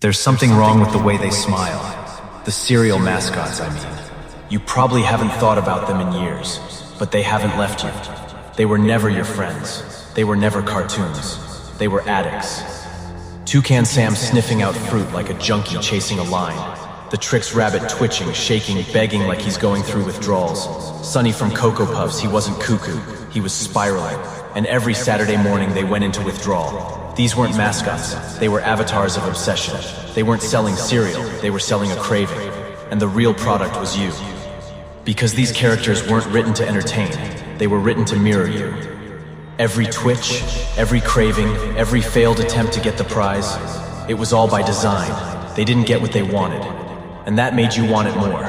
There's something wrong with the way they smile. The cereal mascots, I mean. You probably haven't thought about them in years, but they haven't left you. They were never your friends. They were never cartoons. They were addicts. Toucan Sam sniffing out fruit like a junkie chasing a line. The Trix Rabbit twitching, shaking, begging like he's going through withdrawals. Sonny from Cocoa Puffs, he wasn't cuckoo, he was spiraling. And every Saturday morning they went into withdrawal. These weren't mascots, they were avatars of obsession. They weren't selling cereal, they were selling a craving. And the real product was you. Because these characters weren't written to entertain, they were written to mirror you. Every twitch, every craving, every failed attempt to get the prize, it was all by design. They didn't get what they wanted, and that made you want it more.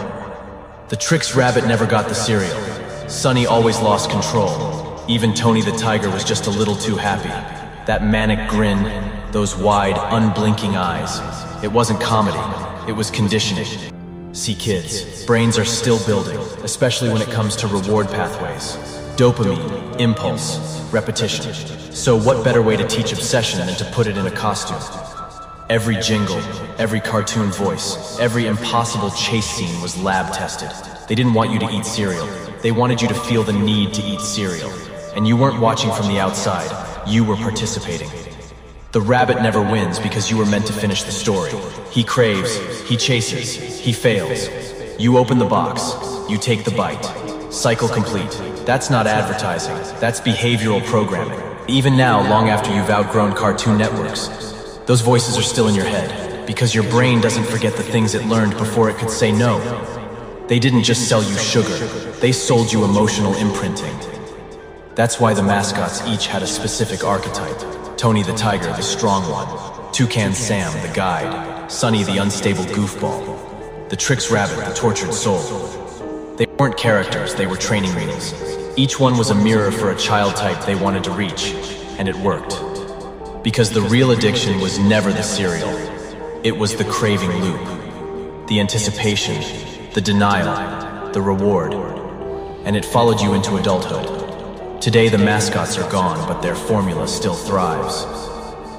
The Trix Rabbit never got the cereal. Sonny always lost control. Even Tony the Tiger was just a little too happy. That manic grin, those wide, unblinking eyes. It wasn't comedy, it was conditioning. See kids, brains are still building, especially when it comes to reward pathways. Dopamine, impulse, repetition. So what better way to teach obsession than to put it in a costume? Every jingle, every cartoon voice, every impossible chase scene was lab tested. They didn't want you to eat cereal. They wanted you to feel the need to eat cereal. And you weren't watching from the outside, you were participating. The rabbit never wins because you were meant to finish the story. He craves, he chases, he fails. You open the box, you take the bite. Cycle complete. That's not advertising, that's behavioral programming. Even now, long after you've outgrown Cartoon Networks, those voices are still in your head, because your brain doesn't forget the things it learned before it could say no. They didn't just sell you sugar, they sold you emotional imprinting. That's why the mascots each had a specific archetype. Tony the Tiger, the strong one. Toucan Sam, the guide. Sonny, the unstable goofball. The Trix Rabbit, the tortured soul. They weren't characters, they were training wheels. Each one was a mirror for a child type they wanted to reach, and it worked. Because the real addiction was never the cereal. It was the craving loop. The anticipation, the denial, the reward. And it followed you into adulthood. Today the mascots are gone, but their formula still thrives.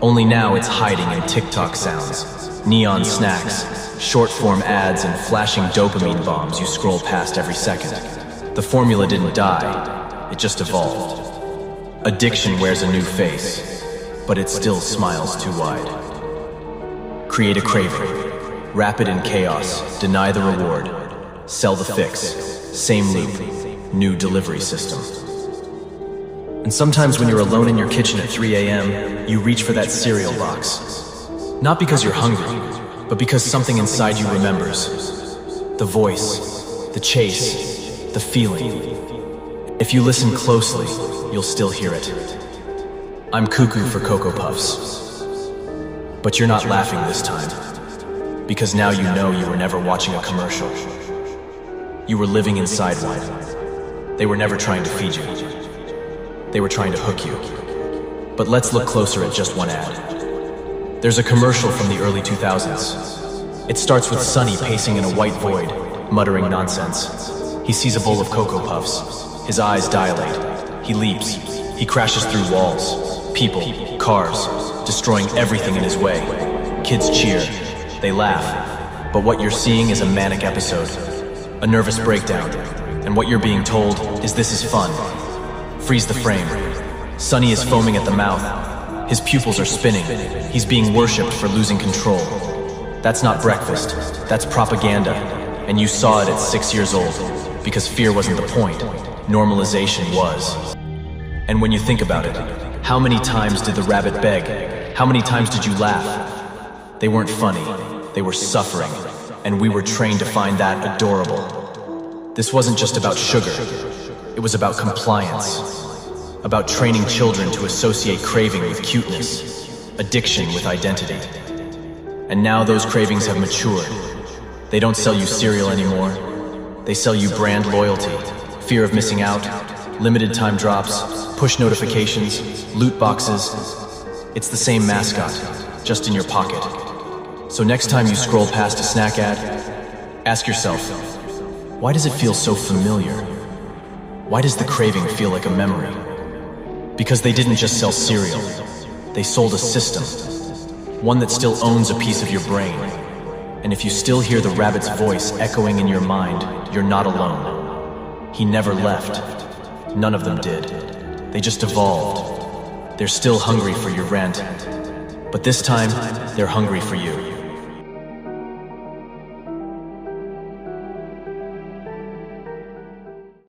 Only now it's hiding in TikTok sounds, neon snacks, short-form ads, and flashing dopamine bombs you scroll past every second. The formula didn't die, it just evolved. Addiction wears a new face, but it still smiles too wide. Create a craving, wrap it in chaos, deny the reward, sell the fix, same loop, new delivery system. And sometimes when you're alone in your kitchen at 3 a.m., you reach for that cereal box. Not because you're hungry, but because something inside you remembers. The voice, the chase, the feeling. If you listen closely, you'll still hear it. I'm cuckoo for Cocoa Puffs. But you're not laughing this time, because now you know you were never watching a commercial. You were living inside one. They were never trying to feed you. They were trying to hook you. But let's look closer at just one ad. There's a commercial from the early 2000s. It starts with Sonny pacing in a white void, muttering nonsense. He sees a bowl of Cocoa Puffs. His eyes dilate. He leaps. He crashes through walls, people, cars, destroying everything in his way. Kids cheer. They laugh. But what you're seeing is a manic episode, a nervous breakdown. And what you're being told is this is fun. Freeze the frame. Sonny is foaming at the mouth. His pupils are spinning. He's being worshipped for losing control. That's not breakfast. That's propaganda. And you saw it at 6 years old, because fear wasn't the point. Normalization was. And when you think about it, how many times did the rabbit beg? How many times did you laugh? They weren't funny. They were suffering. And we were trained to find that adorable. This wasn't just about sugar. It was about compliance, about training children to associate craving with cuteness, addiction with identity. And now those cravings have matured. They don't sell you cereal anymore. They sell you brand loyalty, fear of missing out, limited time drops, push notifications, loot boxes. It's the same mascot, just in your pocket. So next time you scroll past a snack ad, ask yourself, why does it feel so familiar? Why does the craving feel like a memory? Because they didn't just sell cereal, they sold a system. one that still owns a piece of your brain. And if you still hear the rabbit's voice echoing in your mind, you're not alone. He never left. None of them did. They just evolved. They're still hungry for your rent, but this time, they're hungry for you.